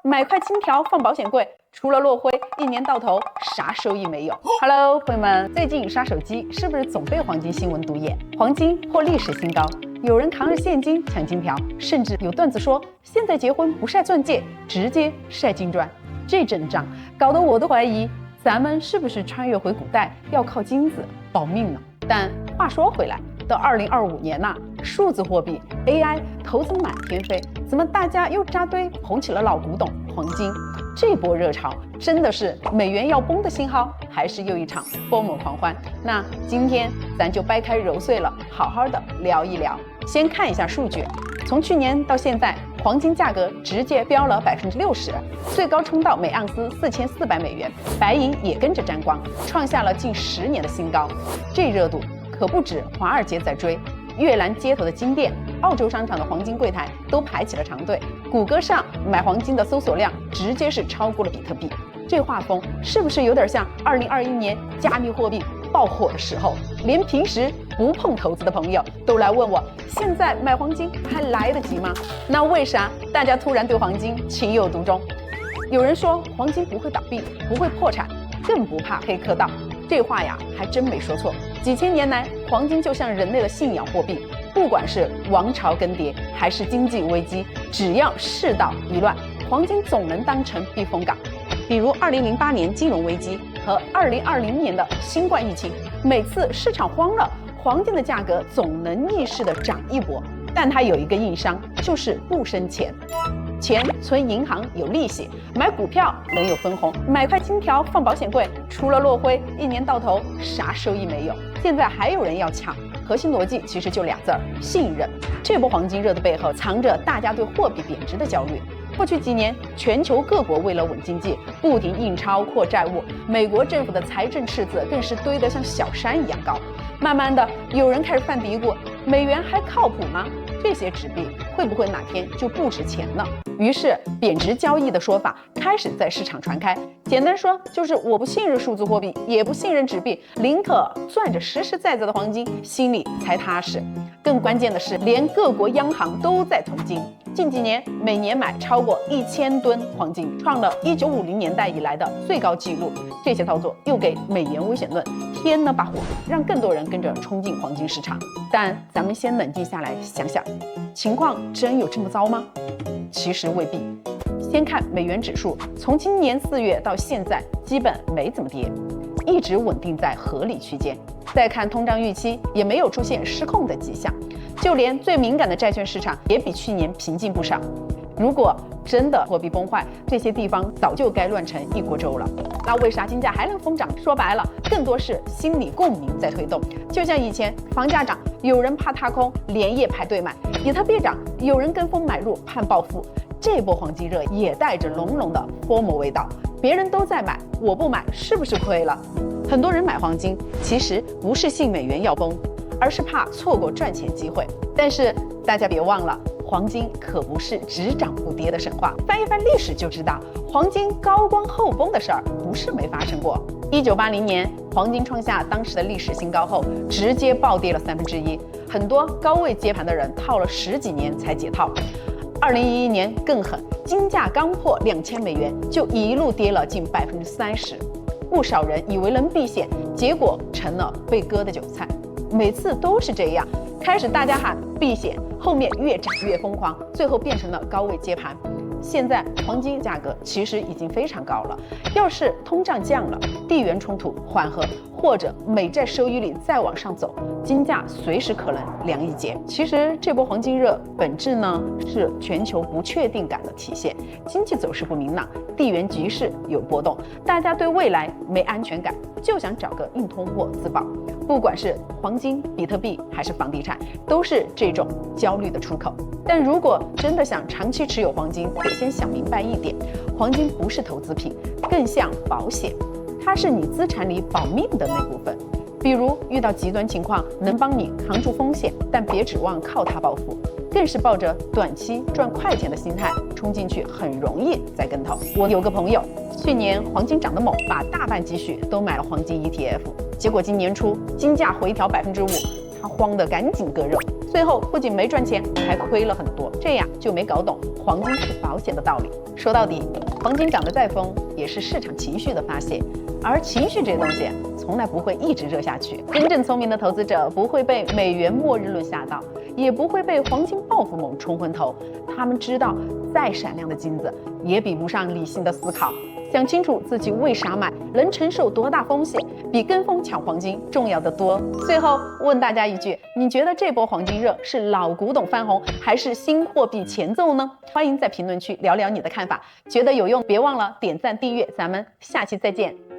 买块金条放保险柜，除了落灰，一年到头啥收益没有。Hello， 朋友们，最近刷手机是不是总被黄金新闻毒眼？黄金破历史新高，有人扛着现金抢金条，甚至有段子说现在结婚不晒钻戒，直接晒金砖。这阵仗搞得我都怀疑，咱们是不是穿越回古代，要靠金子保命呢？但话说回来，到2025年呐，数字货币、AI 投资满天飞，怎么大家又扎堆捧起了老古董黄金？这波热潮真的是美元要崩的信号，还是又一场FOMO狂欢？那今天咱就掰开揉碎了，好好的聊一聊。先看一下数据，从去年到现在，黄金价格直接飙了60%，最高冲到每盎司4400美元，白银也跟着沾光，创下了近10年的新高。这热度可不止华尔街在追，越南街头的金店、澳洲商场的黄金柜台都排起了长队，谷歌上买黄金的搜索量直接是超过了比特币。这画风是不是有点像2021年加密货币爆火的时候，连平时不碰投资的朋友都来问我，现在买黄金还来得及吗？那为啥大家突然对黄金情有独钟？有人说黄金不会倒闭，不会破产，更不怕黑客盗。这话呀，还真没说错。几千年来，黄金就像人类的信仰货币，不管是王朝更迭还是经济危机，只要世道一乱，黄金总能当成避风港。比如2008年金融危机和2020年的新冠疫情，每次市场慌了，黄金的价格总能逆势的涨一波。但它有一个硬伤，就是不生钱。钱存银行有利息，买股票能有分红，买块金条放保险柜，除了落灰，一年到头啥收益没有。现在还有人要抢，核心逻辑其实就2字儿：信任。这波黄金热的背后，藏着大家对货币贬值的焦虑。过去几年，全球各国为了稳经济，不停印钞扩债务，美国政府的财政赤字更是堆得像小山一样高。慢慢的，有人开始犯嘀咕：美元还靠谱吗？这些纸币会不会哪天就不值钱呢？于是贬值交易的说法开始在市场传开。简单说就是我不信任数字货币，也不信任纸币，宁可攥着实实在在的黄金，心里才踏实。更关键的是，连各国央行都在囤金。近几年每年买超过1000吨黄金，创了1950年代以来的最高纪录。这些操作又给美元危险论添了把火，让更多人跟着冲进黄金市场。但咱们先冷静下来想想，情况真有这么糟吗？其实未必。先看美元指数，从今年4月到现在基本没怎么跌，一直稳定在合理区间。再看通胀预期，也没有出现失控的迹象，就连最敏感的债券市场也比去年平静不少。如果真的货币崩坏，这些地方早就该乱成一锅粥了。那为啥金价还能疯涨？说白了，更多是心理共鸣在推动。就像以前房价涨，有人怕踏空，连夜排队买；比特币涨，有人跟风买入，盼暴富。这波黄金热也带着浓浓的 FOMO 味道，别人都在买，我不买，是不是亏了？很多人买黄金，其实不是信美元要崩，而是怕错过赚钱机会。但是大家别忘了，黄金可不是只涨不跌的神话。翻一翻历史就知道，黄金高光后崩的事儿不是没发生过。1980年，黄金创下当时的历史新高后，直接暴跌了1/3，很多高位接盘的人套了10几年才解套。2011年更狠，金价刚破2000美元，就一路跌了近30%。不少人以为能避险，结果成了被割的韭菜。每次都是这样，开始大家喊避险，后面越涨越疯狂，最后变成了高位接盘。现在黄金价格其实已经非常高了，要是通胀降了，地缘冲突缓和，或者美债收益率再往上走，金价随时可能凉一截。其实这波黄金热本质呢是全球不确定感的体现，经济走势不明朗，地缘局势有波动，大家对未来没安全感，就想找个硬通货自保。不管是黄金、比特币还是房地产，都是这种焦虑的出口。但如果真的想长期持有黄金，得先想明白一点，黄金不是投资品，更像保险，它是你资产里保命的那部分。比如遇到极端情况，能帮你扛住风险，但别指望靠它暴富。更是抱着短期赚快钱的心态冲进去，很容易栽跟头。我有个朋友，去年黄金涨得猛，把大半积蓄都买了黄金 ETF， 结果今年初金价回调5%，他慌得赶紧割肉，最后不仅没赚钱，还亏了很多，这样就没搞懂黄金是保险的道理。说到底，黄金涨得再疯，也是市场情绪的发泄，而情绪这些东西从来不会一直热下去。真正聪明的投资者不会被美元末日论吓到，也不会被黄金报复梦冲昏头。他们知道，再闪亮的金子也比不上理性的思考。想清楚自己为啥买，能承受多大风险，比跟风抢黄金重要得多。最后问大家一句，你觉得这波黄金热是老古董翻红，还是新货币前奏呢？欢迎在评论区聊聊你的看法，觉得有用别忘了点赞订阅，咱们下期再见。